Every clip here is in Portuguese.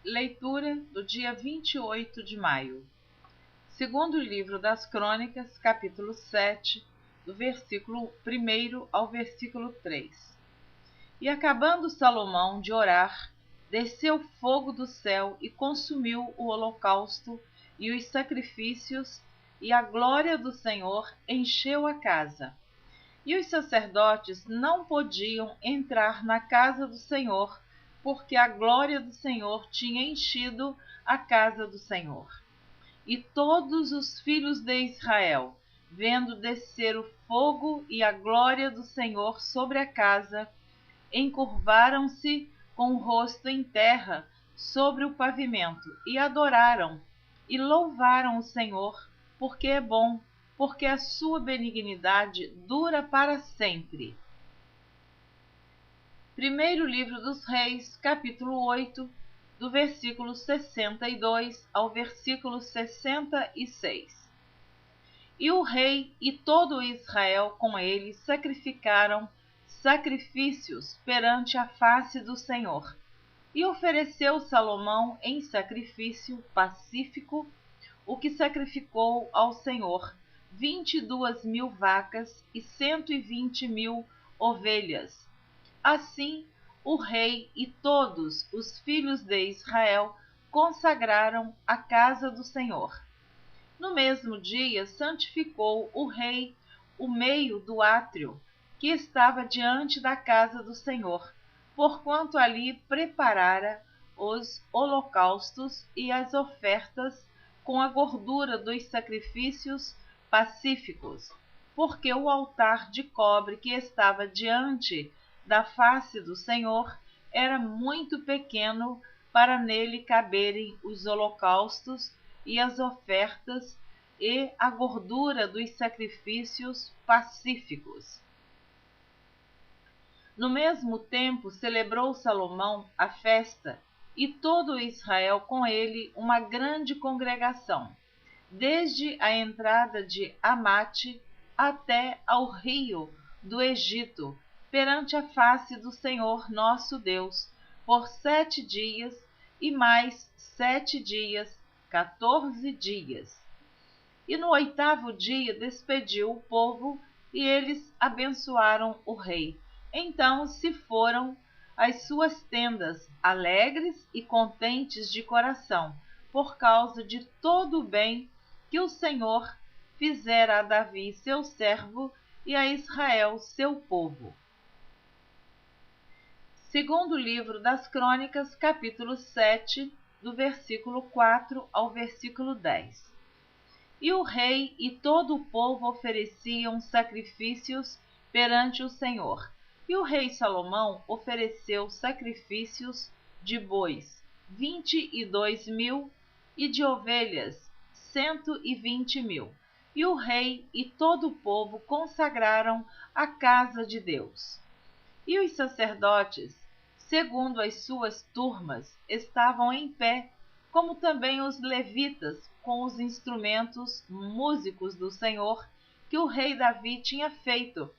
Leitura do dia 28 de maio. Segundo livro das Crônicas, capítulo 7, do versículo 1 ao versículo 3. E acabando Salomão de orar, desceu fogo do céu e consumiu o holocausto e os sacrifícios, e a glória do Senhor encheu a casa. E os sacerdotes não podiam entrar na casa do Senhor, porque a glória do Senhor tinha enchido a casa do Senhor. E todos os filhos de Israel, vendo descer o fogo e a glória do Senhor sobre a casa, encurvaram-se com o rosto em terra sobre o pavimento, e adoraram, e louvaram o Senhor, porque é bom, porque a sua benignidade dura para sempre. Primeiro livro dos Reis, capítulo 8, do versículo 62 ao versículo 66. E o rei e todo Israel com ele sacrificaram sacrifícios perante a face do Senhor. E ofereceu Salomão em sacrifício pacífico o que sacrificou ao Senhor 22.000 vacas e 120.000 ovelhas. Assim, o rei e todos os filhos de Israel consagraram a casa do Senhor. No mesmo dia, santificou o rei o meio do átrio, que estava diante da casa do Senhor, porquanto ali preparara os holocaustos e as ofertas com a gordura dos sacrifícios pacíficos, porque o altar de cobre que estava diante da face do Senhor era muito pequeno para nele caberem os holocaustos e as ofertas e a gordura dos sacrifícios pacíficos. No mesmo tempo celebrou Salomão a festa, e todo Israel com ele uma grande congregação, desde a entrada de Amate até ao rio do Egito, perante a face do Senhor nosso Deus, por 7 dias, e mais 7 dias, 14 dias. E no 8º dia despediu o povo, e eles abençoaram o rei. Então se foram às suas tendas, alegres e contentes de coração, por causa de todo o bem que o Senhor fizera a Davi, seu servo, e a Israel, seu povo. Segundo livro das Crônicas, capítulo 7, do versículo 4 ao versículo 10. E o rei e todo o povo ofereciam sacrifícios perante o Senhor. E o rei Salomão ofereceu sacrifícios de bois, 22.000, e de ovelhas, 120.000. E o rei e todo o povo consagraram a casa de Deus. E os sacerdotes, segundo as suas turmas, estavam em pé, como também os levitas, com os instrumentos músicos do Senhor, que o rei Davi tinha feito,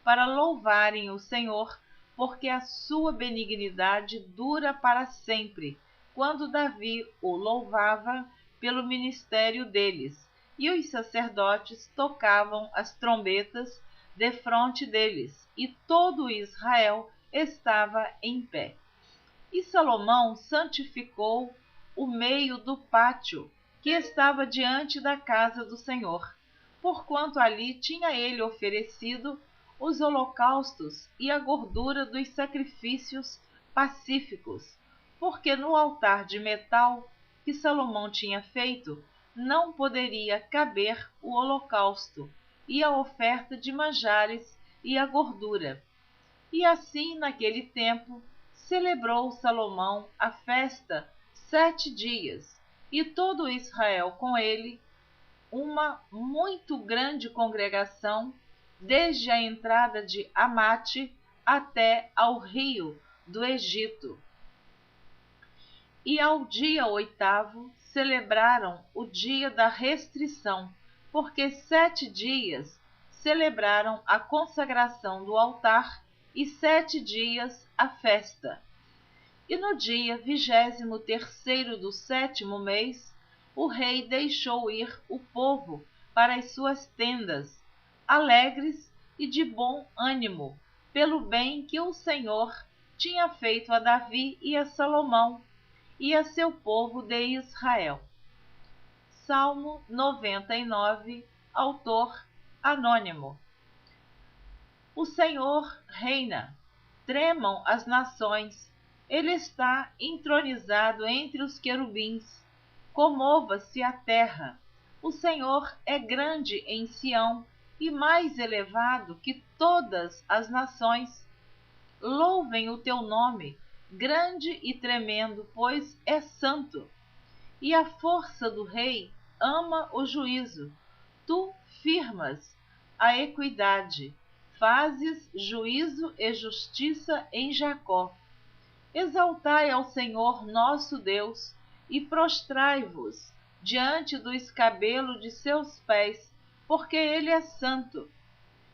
para louvarem o Senhor, porque a sua benignidade dura para sempre, quando Davi o louvava pelo ministério deles, e os sacerdotes tocavam as trombetas defronte deles, e todo Israel estava em pé. E Salomão santificou o meio do pátio, que estava diante da casa do Senhor, porquanto ali tinha ele oferecido os holocaustos e a gordura dos sacrifícios pacíficos, porque no altar de metal que Salomão tinha feito, não poderia caber o holocausto e a oferta de manjares e a gordura. E assim, naquele tempo, celebrou Salomão a festa 7 dias, e todo Israel com ele, uma muito grande congregação, desde a entrada de Amate até ao rio do Egito. E ao dia 8º celebraram o dia da restrição, porque 7 dias celebraram a consagração do altar e 7 dias a festa. E no dia 23º do 7º mês, o rei deixou ir o povo para as suas tendas, alegres e de bom ânimo, pelo bem que o Senhor tinha feito a Davi e a Salomão e a seu povo de Israel. Salmo 99, autor anônimo. O Senhor reina, tremam as nações, ele está entronizado entre os querubins, comova-se a terra. O Senhor é grande em Sião e mais elevado que todas as nações. Louvem o teu nome, grande e tremendo, pois é santo. E a força do rei ama o juízo. Tu firmas a equidade, fazes juízo e justiça em Jacó. Exaltai ao Senhor nosso Deus e prostrai-vos diante do escabelo de seus pés, porque ele é santo.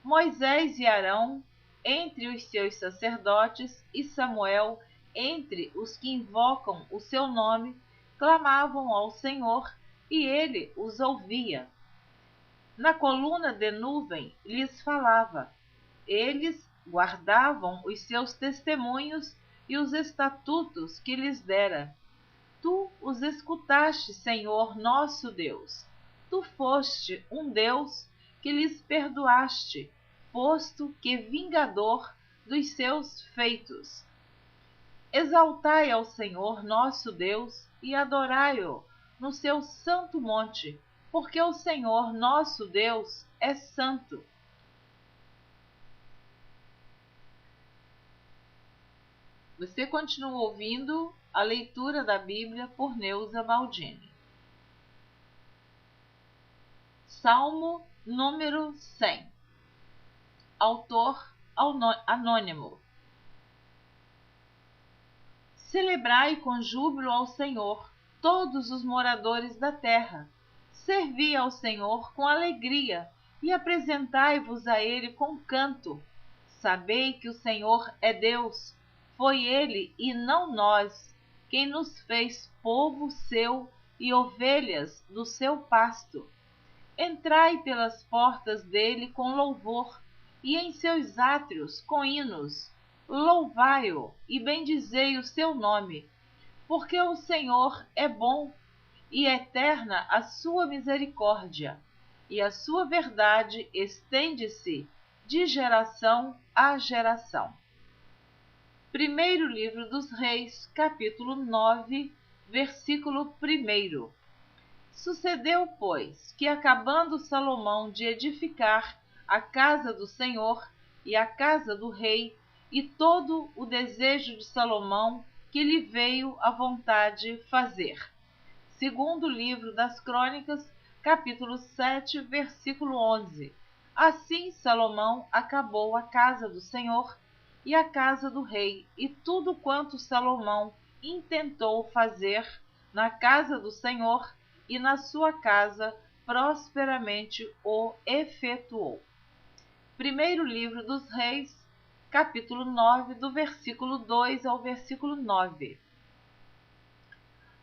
Moisés e Arão, entre os seus sacerdotes, e Samuel, entre os que invocam o seu nome, clamavam ao Senhor, e ele os ouvia. Na coluna de nuvem lhes falava. Eles guardavam os seus testemunhos e os estatutos que lhes dera. Tu os escutaste, Senhor nosso Deus. Tu foste um Deus que lhes perdoaste, posto que vingador dos seus feitos. Exaltai ao Senhor nosso Deus e adorai-o no seu santo monte, porque o Senhor nosso Deus é santo. Você continua ouvindo a leitura da Bíblia por Neuza Baldini. Salmo número 100. Autor anônimo. Celebrai com júbilo ao Senhor, todos os moradores da terra. Servi ao Senhor com alegria e apresentai-vos a Ele com canto. Sabei que o Senhor é Deus. Foi Ele e não nós quem nos fez povo seu e ovelhas do seu pasto. Entrai pelas portas dele com louvor e em seus átrios com hinos. Louvai-o e bendizei o seu nome, porque o Senhor é bom e eterna a sua misericórdia, e a sua verdade estende-se de geração a geração. Primeiro livro dos Reis, capítulo 9, versículo 1. Sucedeu, pois, que acabando Salomão de edificar a casa do Senhor e a casa do rei, e todo o desejo de Salomão que lhe veio à vontade fazer. Segundo livro das Crônicas, capítulo 7, versículo 11. Assim Salomão acabou a casa do Senhor e a casa do rei, e tudo quanto Salomão intentou fazer na casa do Senhor e na sua casa, prosperamente o efetuou. Primeiro livro dos Reis, capítulo 9, do versículo 2 ao versículo 9.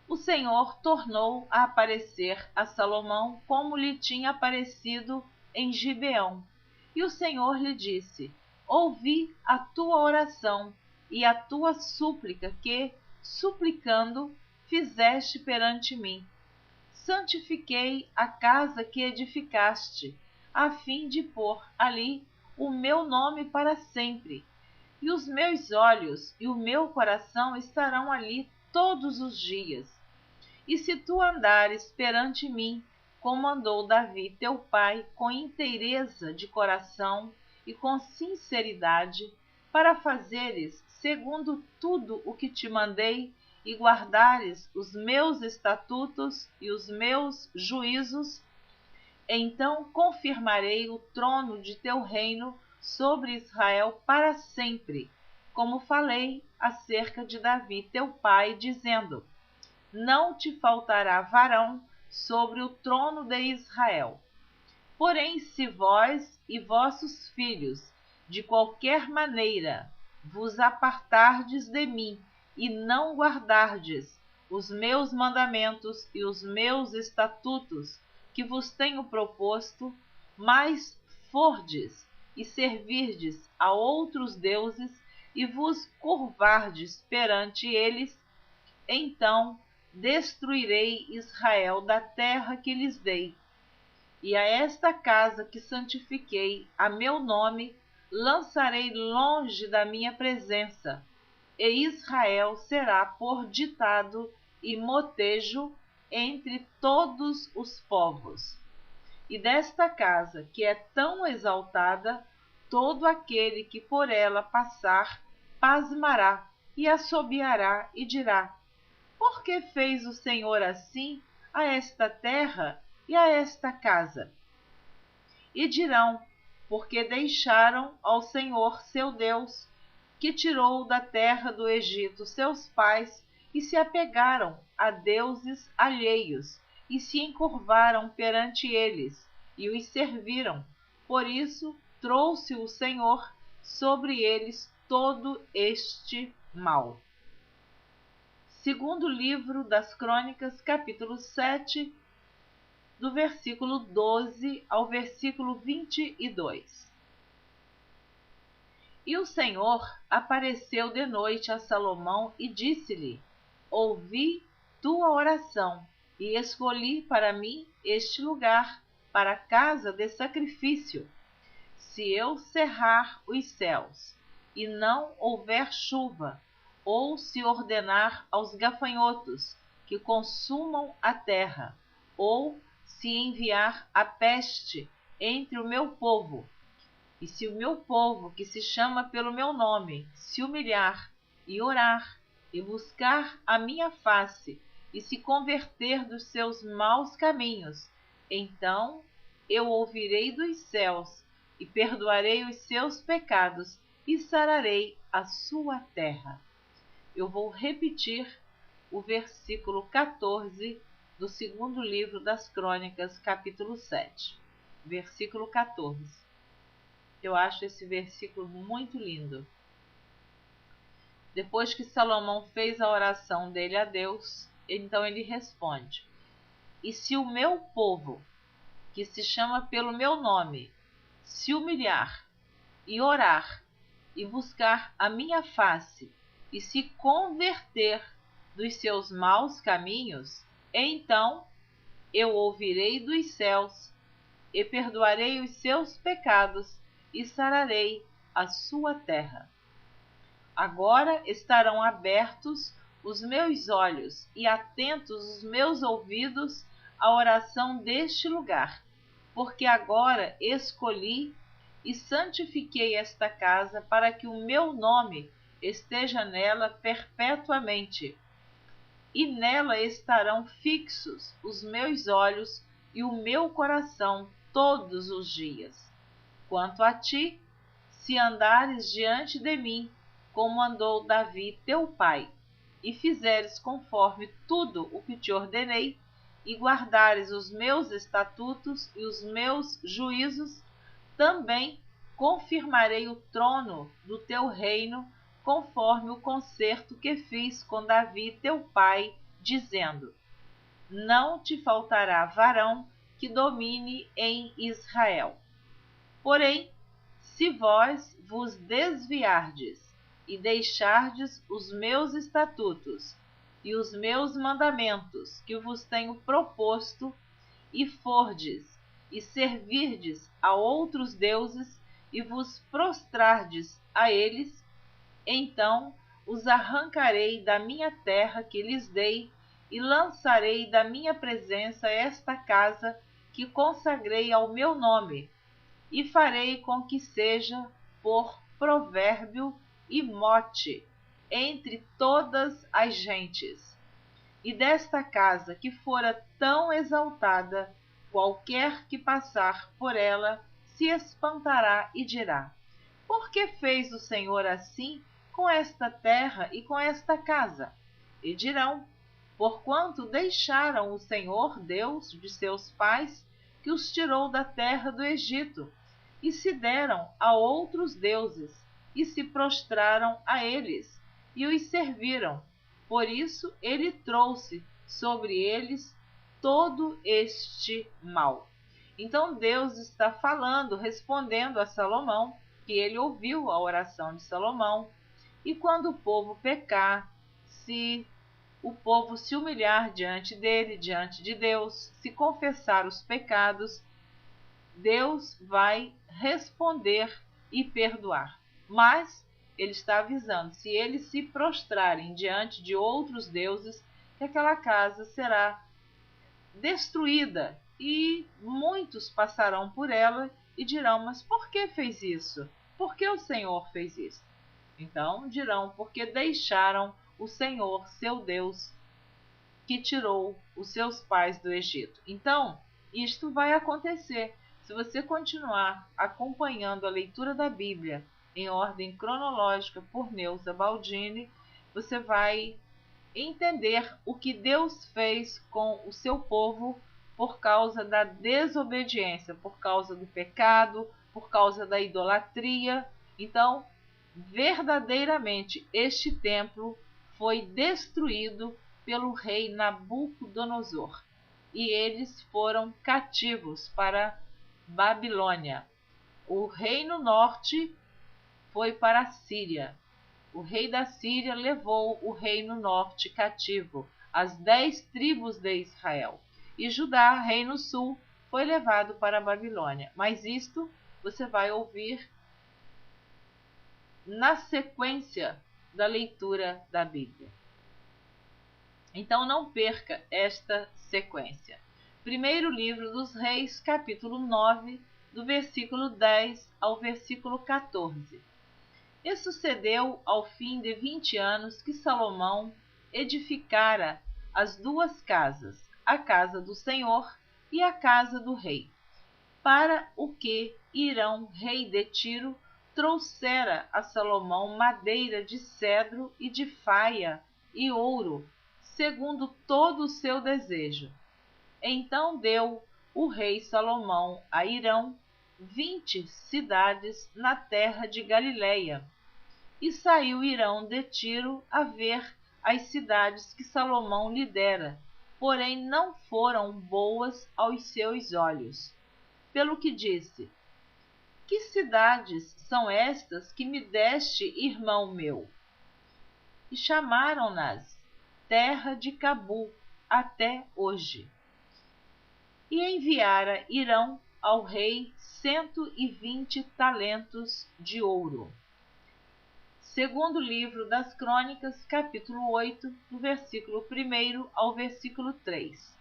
O Senhor tornou a aparecer a Salomão como lhe tinha aparecido em Gibeão. E o Senhor lhe disse: ouvi a tua oração e a tua súplica que, suplicando, fizeste perante mim. Santifiquei a casa que edificaste, a fim de pôr ali o meu nome para sempre. E os meus olhos e o meu coração estarão ali todos os dias. E se tu andares perante mim, como andou Davi teu pai, com inteireza de coração e com sinceridade, para fazeres segundo tudo o que te mandei, e guardares os meus estatutos e os meus juízos, então confirmarei o trono de teu reino sobre Israel para sempre, como falei acerca de Davi teu pai, dizendo: não te faltará varão sobre o trono de Israel. Porém, se vós e vossos filhos, de qualquer maneira, vos apartardes de mim e não guardardes os meus mandamentos e os meus estatutos que vos tenho proposto, mas fordes e servirdes a outros deuses e vos curvardes perante eles, então destruirei Israel da terra que lhes dei. E a esta casa que santifiquei a meu nome, lançarei longe da minha presença, e Israel será por ditado e motejo entre todos os povos. E desta casa, que é tão exaltada, todo aquele que por ela passar, pasmará e assobiará e dirá: por que fez o Senhor assim a esta terra e a esta casa? E dirão: porque deixaram ao Senhor seu Deus, que tirou da terra do Egito seus pais, e se apegaram a deuses alheios, e se encurvaram perante eles, e os serviram. Por isso trouxe o Senhor sobre eles todo este mal. Segundo livro das Crônicas, capítulo 7, do versículo 12 ao versículo 22. E o Senhor apareceu de noite a Salomão e disse-lhe: ouvi tua oração e escolhi para mim este lugar para a casa de sacrifício. Se eu cerrar os céus e não houver chuva, ou se ordenar aos gafanhotos que consumam a terra, ou se enviar a peste entre o meu povo, e se o meu povo, que se chama pelo meu nome, se humilhar e orar e buscar a minha face e se converter dos seus maus caminhos, então eu ouvirei dos céus e perdoarei os seus pecados e sararei a sua terra. Eu vou repetir o versículo 14 do segundo livro das Crônicas, capítulo 7. Versículo 14. Eu acho esse versículo muito lindo. Depois que Salomão fez a oração dele a Deus, então ele responde: e se o meu povo, que se chama pelo meu nome, se humilhar e orar e buscar a minha face e se converter dos seus maus caminhos, então eu ouvirei dos céus e perdoarei os seus pecados e sararei a sua terra. Agora estarão abertos os meus olhos e atentos os meus ouvidos à oração deste lugar, porque agora escolhi e santifiquei esta casa para que o meu nome esteja nela perpetuamente, e nela estarão fixos os meus olhos e o meu coração todos os dias. Quanto a ti, se andares diante de mim, como andou Davi teu pai, e fizeres conforme tudo o que te ordenei, e guardares os meus estatutos e os meus juízos, também confirmarei o trono do teu reino, conforme o concerto que fiz com Davi teu pai, dizendo: não te faltará varão que domine em Israel. Porém, se vós vos desviardes e deixardes os meus estatutos e os meus mandamentos que vos tenho proposto, e fordes e servirdes a outros deuses e vos prostrardes a eles, então os arrancarei da minha terra que lhes dei e lançarei da minha presença esta casa que consagrei ao meu nome, e farei com que seja por provérbio e mote entre todas as gentes. E desta casa que fora tão exaltada, qualquer que passar por ela se espantará e dirá: por que fez o Senhor assim com esta terra e com esta casa? E dirão: porquanto deixaram o Senhor Deus de seus pais, que os tirou da terra do Egito, e se deram a outros deuses, e se prostraram a eles, e os serviram. Por isso ele trouxe sobre eles todo este mal. Então Deus está falando, respondendo a Salomão, que ele ouviu a oração de Salomão, e quando o povo pecar, se o povo se humilhar diante dele, diante de Deus, se confessar os pecados, Deus vai responder e perdoar. Mas ele está avisando, se eles se prostrarem diante de outros deuses, que aquela casa será destruída e muitos passarão por ela e dirão, mas por que fez isso? Por que o Senhor fez isso? Então dirão, porque deixaram o Senhor, seu Deus, que tirou os seus pais do Egito. Então, isto vai acontecer. Se você continuar acompanhando a leitura da Bíblia em ordem cronológica por Neuza Baldini, você vai entender o que Deus fez com o seu povo por causa da desobediência, por causa do pecado, por causa da idolatria. Então, verdadeiramente, este templo foi destruído pelo rei Nabucodonosor e eles foram cativos para Babilônia. O reino norte foi para a Síria. O rei da Síria levou o reino norte cativo, as 10 tribos de Israel. E Judá, reino sul, foi levado para a Babilônia. Mas isto você vai ouvir na sequência da leitura da Bíblia. Então não perca esta sequência. Primeiro livro dos Reis, capítulo 9, do versículo 10 ao versículo 14. E sucedeu ao fim de 20 anos que Salomão edificara as 2 casas, a casa do Senhor e a casa do rei, para o que Hirão, rei de Tiro, trouxera a Salomão madeira de cedro e de faia e ouro, segundo todo o seu desejo. Então deu o rei Salomão a Hirão 20 cidades na terra de Galileia. E saiu Hirão de Tiro a ver as cidades que Salomão lhe dera, porém não foram boas aos seus olhos. Pelo que disse: que cidades são estas que me deste, irmão meu? E chamaram-nas terra de Cabu até hoje. E enviara Hirão ao rei 120 talentos de ouro. Segundo livro das Crônicas, capítulo 8, do versículo 1 ao versículo 3.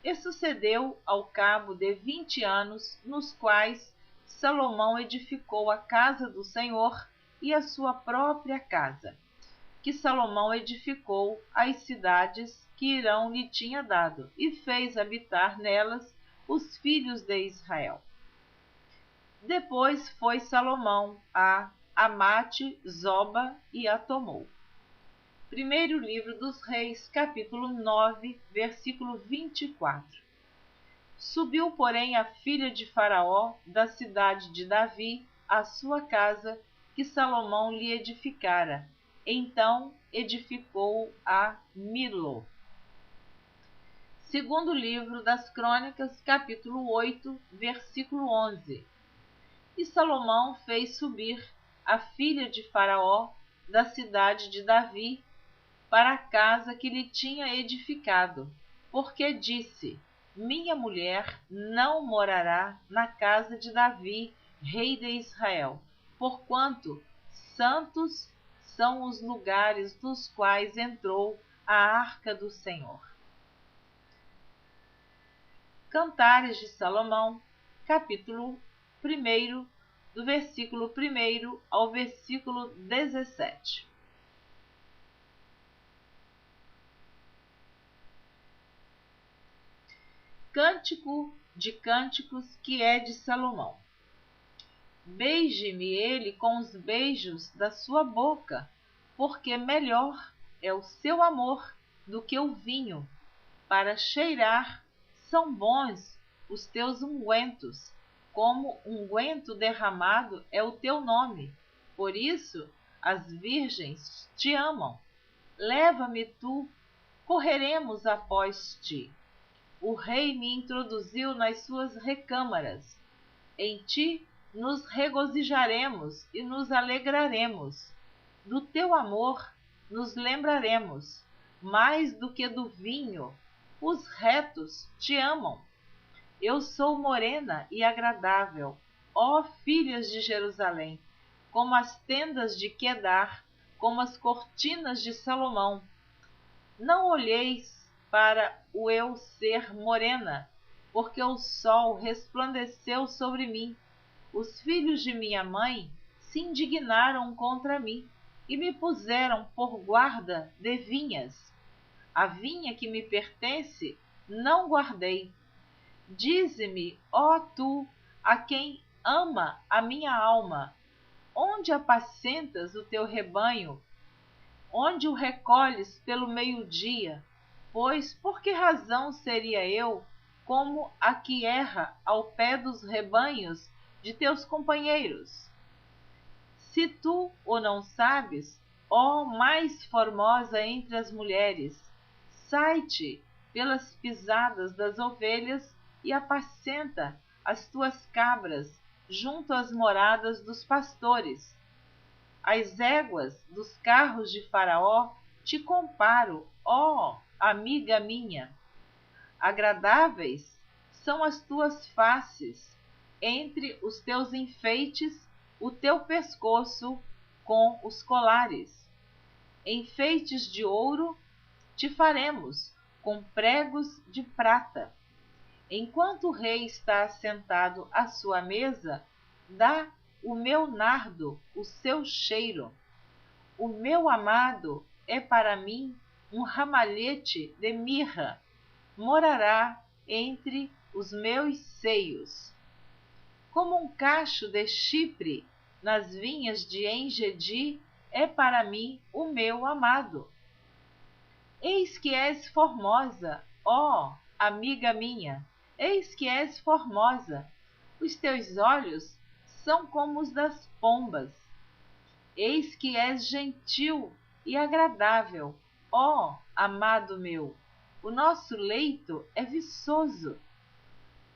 E sucedeu ao cabo de 20 anos, nos quais Salomão edificou a casa do Senhor e a sua própria casa, que Salomão edificou as cidades que Hirão lhe tinha dado, e fez habitar nelas os filhos de Israel. Depois foi Salomão a Amate, Zoba e a tomou. Primeiro livro dos Reis, capítulo 9, versículo 24. Subiu, porém, a filha de Faraó da cidade de Davi à sua casa, que Salomão lhe edificara. Então edificou a Milo. Segundo livro das Crônicas, capítulo 8, versículo 11. E Salomão fez subir a filha de Faraó da cidade de Davi para a casa que lhe tinha edificado, porque disse: minha mulher não morará na casa de Davi, rei de Israel, porquanto santos são os lugares nos quais entrou a arca do Senhor. Cantares de Salomão, capítulo 1, do versículo 1 ao versículo 17. Cântico de Cânticos, que é de Salomão. Beije-me ele com os beijos da sua boca, porque melhor é o seu amor do que o vinho. Para cheirar são bons os teus ungüentos, como unguento derramado é o teu nome. Por isso As virgens te amam. Leva-me tu, correremos após ti. O rei me introduziu nas suas recâmaras. Em ti nos regozijaremos e nos alegraremos. Do teu amor nos lembraremos, mais do que do vinho. Os retos te amam. Eu sou morena e agradável, ó filhas de Jerusalém, como as tendas de Quedar, como as cortinas de Salomão. Não olheis para o eu ser morena, porque o sol resplandeceu sobre mim. Os filhos de minha mãe se indignaram contra mim e me puseram por guarda de vinhas. A vinha que me pertence não guardei. Dize-me, ó tu, a quem ama a minha alma, onde apacentas o teu rebanho? Onde o recolhes pelo meio-dia? Pois por que razão seria eu como a que erra ao pé dos rebanhos de teus companheiros? Se tu o não sabes, ó mais formosa entre as mulheres, sai-te pelas pisadas das ovelhas e apacenta as tuas cabras junto às moradas dos pastores. As éguas dos carros de Faraó te comparo, ó amiga minha. Agradáveis são as tuas faces, entre os teus enfeites, o teu pescoço com os colares. Enfeites de ouro te faremos, com pregos de prata. Enquanto o rei está assentado à sua mesa, dá o meu nardo o seu cheiro. O meu amado é para mim um ramalhete de mirra, morará entre os meus seios. Como um cacho de Chipre nas vinhas de Engedi é para mim o meu amado. Eis que és formosa, ó amiga minha, eis que és formosa. Os teus olhos são como os das pombas. Eis que és gentil e agradável, ó amado meu. O nosso leito é viçoso.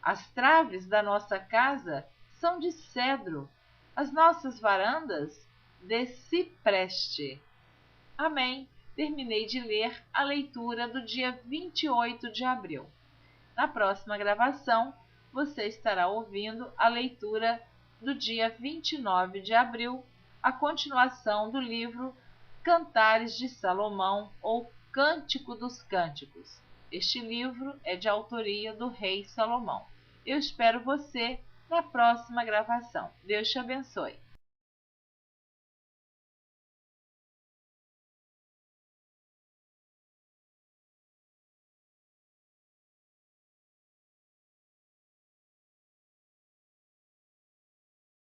As traves da nossa casa são de cedro, as nossas varandas de cipreste. Amém. Terminei de ler a leitura do dia 28 de abril. Na próxima gravação, você estará ouvindo a leitura do dia 29 de abril, a continuação do livro Cantares de Salomão ou Cântico dos Cânticos. Este livro é de autoria do rei Salomão. Eu espero você na próxima gravação. Deus te abençoe.